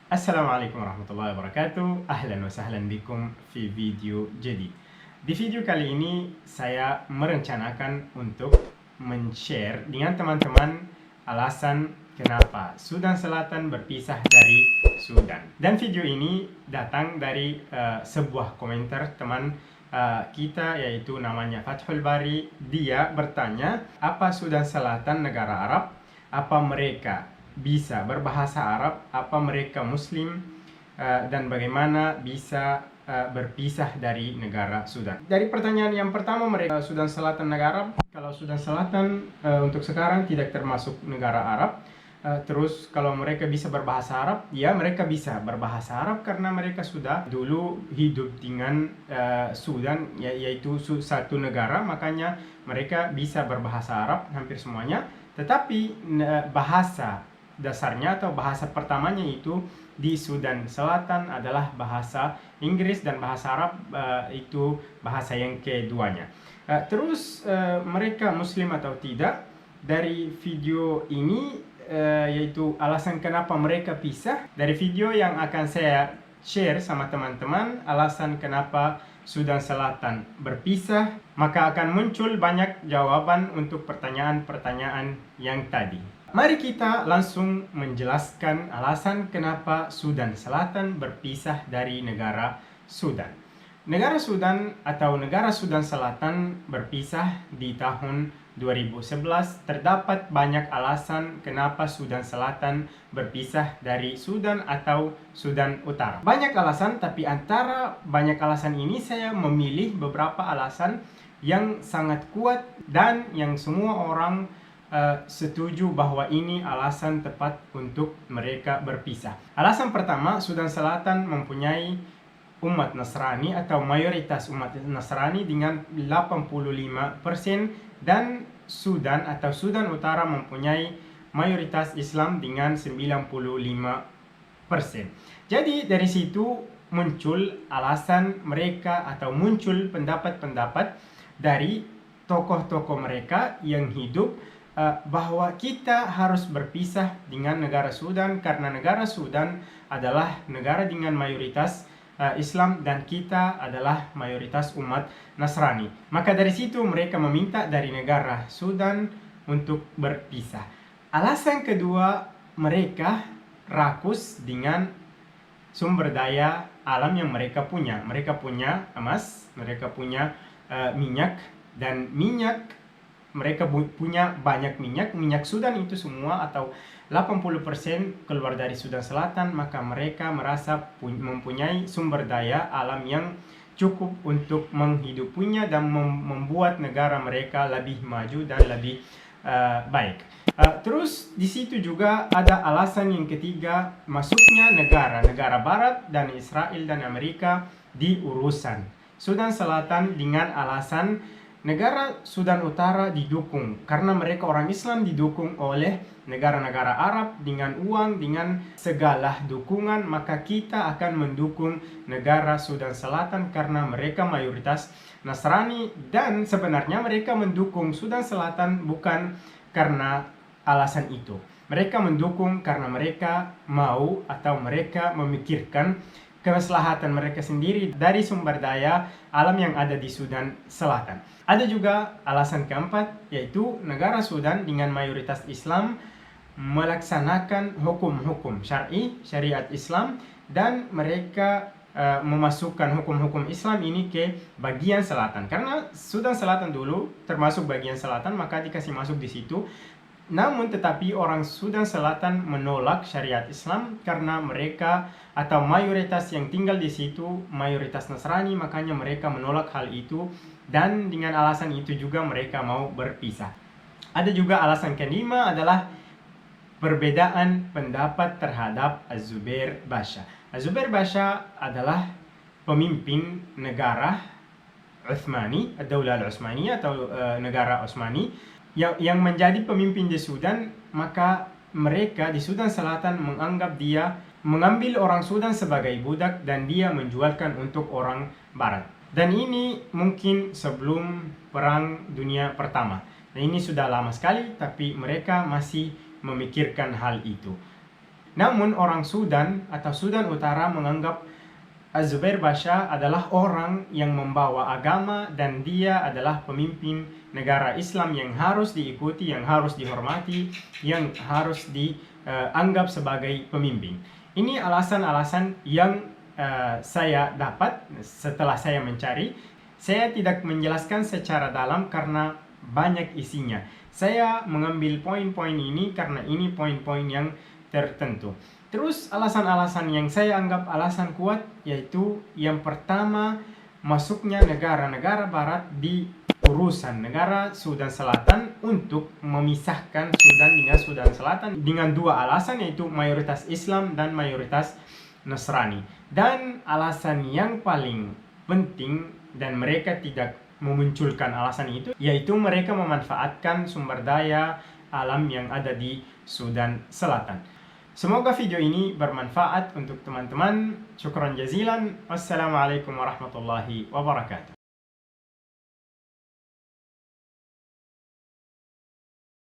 Assalamualaikum warahmatullahi wabarakatuh. Ahlan wa sahlan bikum fi video jadid. Di video kali ini saya merencanakan untuk men-share dengan teman-teman alasan kenapa Sudan Selatan berpisah dari Sudan. Dan video ini datang dari sebuah komentar teman kita, yaitu namanya Fathul Bari. Dia bertanya, apa Sudan Selatan negara Arab? Apa mereka bisa berbahasa Arab, apa mereka Muslim, dan bagaimana bisa berpisah dari negara Sudan. Dari pertanyaan yang pertama, mereka Sudan Selatan negara Arab. Kalau Sudan Selatan untuk sekarang tidak termasuk negara Arab. Terus kalau mereka bisa berbahasa Arab, ya mereka bisa berbahasa Arab karena mereka sudah dulu hidup dengan Sudan, yaitu satu negara, makanya mereka bisa berbahasa Arab hampir semuanya. Tetapi bahasa dasarnya atau bahasa pertamanya itu di Sudan Selatan adalah bahasa Inggris, dan bahasa Arab itu bahasa yang keduanya. Terus mereka Muslim atau tidak? Dari video ini yaitu alasan kenapa mereka pisah. Dari video yang akan saya share sama teman-teman alasan kenapa Sudan Selatan berpisah, maka akan muncul banyak jawaban untuk pertanyaan-pertanyaan yang tadi. Mari kita langsung menjelaskan alasan kenapa Sudan Selatan berpisah dari negara Sudan. Negara Sudan atau negara Sudan Selatan berpisah di tahun 2011. Terdapat banyak alasan kenapa Sudan Selatan berpisah dari Sudan atau Sudan Utara. Banyak alasan, tapi antara banyak alasan ini saya memilih beberapa alasan yang sangat kuat dan yang semua orang setuju bahwa ini alasan tepat untuk mereka berpisah. Alasan pertama, Sudan Selatan mempunyai umat Nasrani atau mayoritas umat Nasrani dengan 85%, dan Sudan atau Sudan Utara mempunyai mayoritas Islam dengan 95%. Jadi dari situ muncul alasan mereka atau muncul pendapat-pendapat dari tokoh-tokoh mereka yang hidup bahwa kita harus berpisah dengan negara Sudan karena negara Sudan adalah negara dengan mayoritas Islam dan kita adalah mayoritas umat Nasrani. Maka dari situ mereka meminta dari negara Sudan untuk berpisah. Alasan kedua, mereka rakus dengan sumber daya alam yang mereka punya. Mereka punya emas, mereka punya minyak, dan minyak mereka punya banyak minyak Sudan itu semua atau 80% keluar dari Sudan Selatan, maka mereka merasa mempunyai sumber daya alam yang cukup untuk menghidupinya dan membuat negara mereka lebih maju dan lebih baik. Terus di situ juga ada alasan yang ketiga, masuknya negara Barat dan Israel dan Amerika di urusan Sudan Selatan dengan alasan negara Sudan Utara didukung karena mereka orang Islam, didukung oleh negara-negara Arab dengan uang, dengan segala dukungan, maka kita akan mendukung negara Sudan Selatan karena mereka mayoritas Nasrani. Dan sebenarnya mereka mendukung Sudan Selatan bukan karena alasan itu. Mereka mendukung karena mereka mau atau mereka memikirkan kemaslahatan mereka sendiri dari sumber daya alam yang ada di Sudan Selatan. Ada juga alasan keempat, yaitu negara Sudan dengan mayoritas Islam melaksanakan hukum-hukum syariat Islam, dan mereka memasukkan hukum-hukum Islam ini ke bagian selatan. Karena Sudan Selatan dulu termasuk bagian selatan, maka dikasih masuk di situ. Namun tetapi orang Sudan Selatan menolak syariat Islam karena mereka atau mayoritas yang tinggal di situ mayoritas Nasrani, makanya mereka menolak hal itu, dan dengan alasan itu juga mereka mau berpisah. Ada juga alasan kelima adalah perbedaan pendapat terhadap Az-Zubair Basha. Az-Zubair Basha adalah pemimpin negara Uthmani, Ad-Daulah Al-Uthmaniyah atau negara Utsmani yang menjadi pemimpin di Sudan. Maka mereka di Sudan Selatan menganggap dia mengambil orang Sudan sebagai budak dan dia menjualkan untuk orang Barat. Dan ini mungkin sebelum Perang Dunia Pertama. Dan ini sudah lama sekali, tapi mereka masih memikirkan hal itu. Namun orang Sudan atau Sudan Utara menganggap Az-Zubair Basha adalah orang yang membawa agama dan dia adalah pemimpin negara Islam yang harus diikuti, yang harus dihormati, yang harus dianggap sebagai pemimpin. Ini alasan-alasan yang saya dapat setelah saya mencari. Saya tidak menjelaskan secara dalam karena banyak isinya. Saya mengambil poin-poin ini karena ini poin-poin yang tertentu. Terus alasan-alasan yang saya anggap alasan kuat yaitu yang pertama, masuknya negara-negara barat di urusan negara Sudan Selatan untuk memisahkan Sudan dengan Sudan Selatan dengan dua alasan, yaitu mayoritas Islam dan mayoritas Nasrani. Dan alasan yang paling penting dan mereka tidak memunculkan alasan itu, yaitu mereka memanfaatkan sumber daya alam yang ada di Sudan Selatan. Semoga video ini bermanfaat untuk teman-teman. Syukran jazilan. Wassalamualaikum warahmatullahi wabarakatuh.